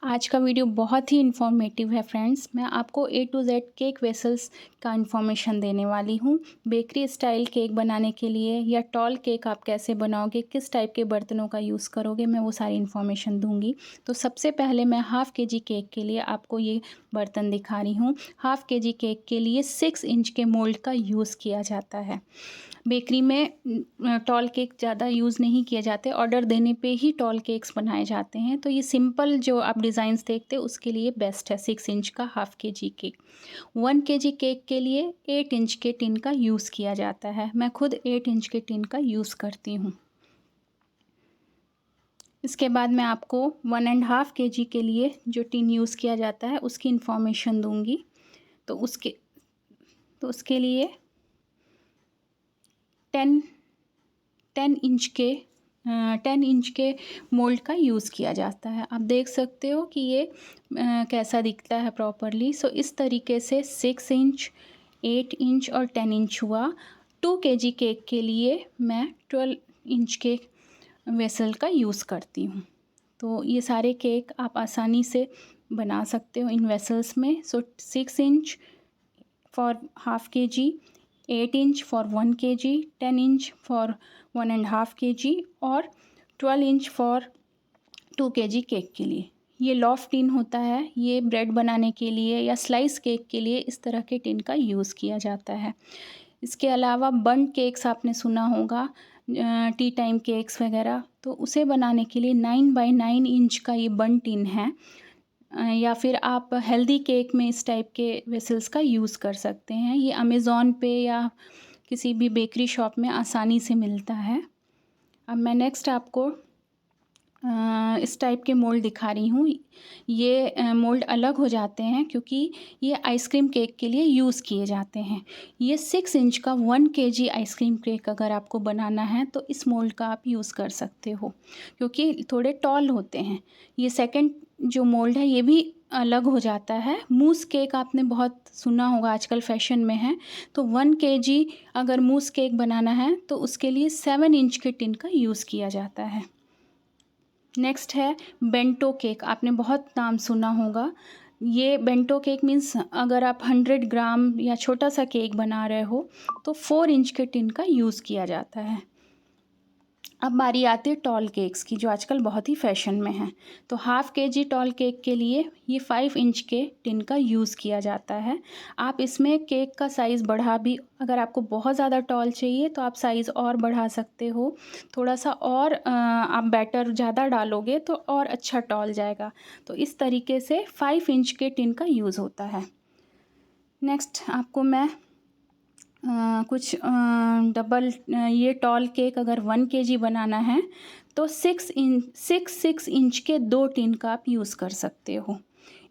आज का वीडियो बहुत ही इन्फॉर्मेटिव है फ्रेंड्स। मैं आपको A to Z cake vessels का इन्फॉर्मेशन देने वाली हूँ। बेकरी स्टाइल केक बनाने के लिए या टॉल केक आप कैसे बनाओगे, किस टाइप के बर्तनों का यूज़ करोगे, मैं वो सारी इन्फॉर्मेशन दूंगी। तो सबसे पहले मैं हाफ़ के जी केक के लिए आपको ये बर्तन दिखा रही हूँ। हाफ़ के जी केक के लिए 6 इंच के मोल्ड का यूज़ किया जाता है। बेकरी में टॉल केक ज़्यादा यूज़ नहीं किए जाते, ऑर्डर देने पे ही टॉल केक्स बनाए जाते हैं। तो ये सिंपल जो आप डिज़ाइंस देखते हैं उसके लिए बेस्ट है 6 इंच का हाफ़ के जी केक। 1 के जी केक के लिए 8 इंच के टिन का यूज़ किया जाता है। मैं खुद 8 इंच के टिन का यूज़ करती हूँ। इसके बाद मैं आपको 1.5 के जी के लिए जो टिन यूज़ किया जाता है उसकी इन्फॉर्मेशन दूँगी। तो उसके लिए 10 इंच के मोल्ड का यूज़ किया जाता है। आप देख सकते हो कि ये कैसा दिखता है प्रॉपरली। सो इस तरीके से 6 इंच, 8 इंच और 10 इंच हुआ। 2 केजी केक के लिए मैं 12 इंच के वेसल का यूज़ करती हूँ। तो ये सारे केक आप आसानी से बना सकते हो इन वेसल्स में। सो 6 इंच फॉर हाफ़ के जी, 8 inch for 1 kg, 10 inch for 1.5 kg और 12 इंच फॉर 2 kg केक के लिए। ये लॉफ टिन होता है, ये ब्रेड बनाने के लिए या स्लाइस केक के लिए इस तरह के टिन का यूज़ किया जाता है। इसके अलावा बन केक्स आपने सुना होगा, टी टाइम केक्स वगैरह, तो उसे बनाने के लिए 9 बाई 9 इंच का ये बन टिन है। या फिर आप हेल्दी केक में इस टाइप के वेसल्स का यूज़ कर सकते हैं। ये अमेज़ॉन पे या किसी भी बेकरी शॉप में आसानी से मिलता है। अब मैं नेक्स्ट आपको इस टाइप के मोल्ड दिखा रही हूँ। ये मोल्ड अलग हो जाते हैं क्योंकि ये आइसक्रीम केक के लिए यूज़ किए जाते हैं। ये 6 इंच का 1 kg आइसक्रीम केक अगर आपको बनाना है तो इस मोल्ड का आप यूज़ कर सकते हो क्योंकि थोड़े टॉल होते हैं। ये सेकंड जो मोल्ड है ये भी अलग हो जाता है। मूस केक आपने बहुत सुना होगा, आजकल फैशन में है। तो 1 kg अगर मूस केक बनाना है तो उसके लिए 7 इंच के टिन का यूज़ किया जाता है। नेक्स्ट है बेंटो केक, आपने बहुत नाम सुना होगा। ये बेंटो केक मीन्स अगर आप 100 ग्राम या छोटा सा केक बना रहे हो तो 4 इंच के टिन का यूज़ किया जाता है। अब बारी आती है टॉल केक्स की, जो आजकल बहुत ही फैशन में है। तो हाफ़ के जी टॉल केक के लिए ये 5 इंच के टिन का यूज़ किया जाता है। आप इसमें केक का साइज़ बढ़ा भी, अगर आपको बहुत ज़्यादा टॉल चाहिए तो आप साइज़ और बढ़ा सकते हो। थोड़ा सा और आप बैटर ज़्यादा डालोगे तो और अच्छा टॉल जाएगा। तो इस तरीके से 5 इंच के टिन का यूज़ होता है। नेक्स्ट आपको मैं कुछ डबल ये टॉल केक अगर 1 kg बनाना है तो 6 इंच के 2 टिन का आप यूज़ कर सकते हो।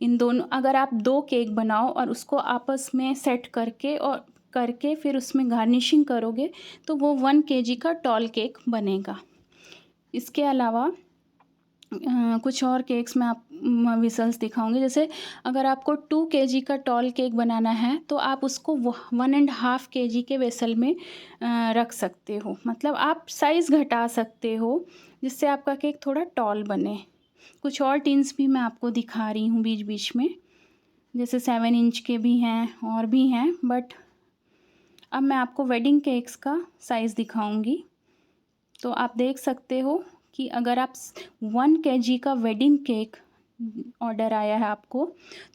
इन दोनों, अगर आप 2 केक बनाओ और उसको आपस में सेट करके फिर उसमें गार्निशिंग करोगे तो वो 1 kg का टॉल केक बनेगा। इसके अलावा कुछ और केक्स में आप विसल्स दिखाऊंगी। जैसे अगर आपको 2 kg का टॉल केक बनाना है तो आप उसको 1.5 kg के वेसल में रख सकते हो। मतलब आप साइज़ घटा सकते हो जिससे आपका केक थोड़ा टॉल बने। कुछ और टिन्स भी मैं आपको दिखा रही हूँ बीच बीच में, जैसे 7 इंच के भी हैं और भी हैं। बट अब मैं आपको वेडिंग केक्स का साइज़ दिखाऊंगी। तो आप देख सकते हो कि अगर आप 1 kg का वेडिंग केक ऑर्डर आया है आपको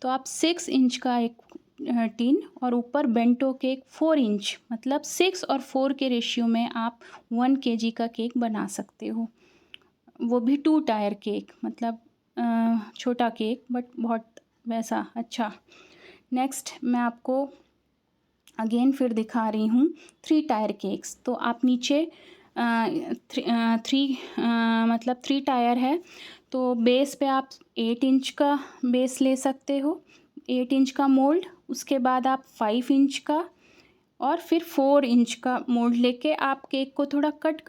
तो आप 6 इंच का एक टिन और ऊपर बेंटो केक 4 इंच, मतलब 6 और 4 के रेशियो में आप 1 kg का केक बना सकते हो। वो भी 2 टायर केक, मतलब छोटा केक बट बहुत वैसा अच्छा। नेक्स्ट मैं आपको अगेन फिर दिखा रही हूँ 3 टायर केक्स। तो आप नीचे मतलब 3 टायर है तो बेस पे आप 8 इंच का बेस ले सकते हो, 8 इंच का मोल्ड। उसके बाद आप 5 इंच का और फिर 4 इंच का मोल्ड लेके आप केक को थोड़ा कट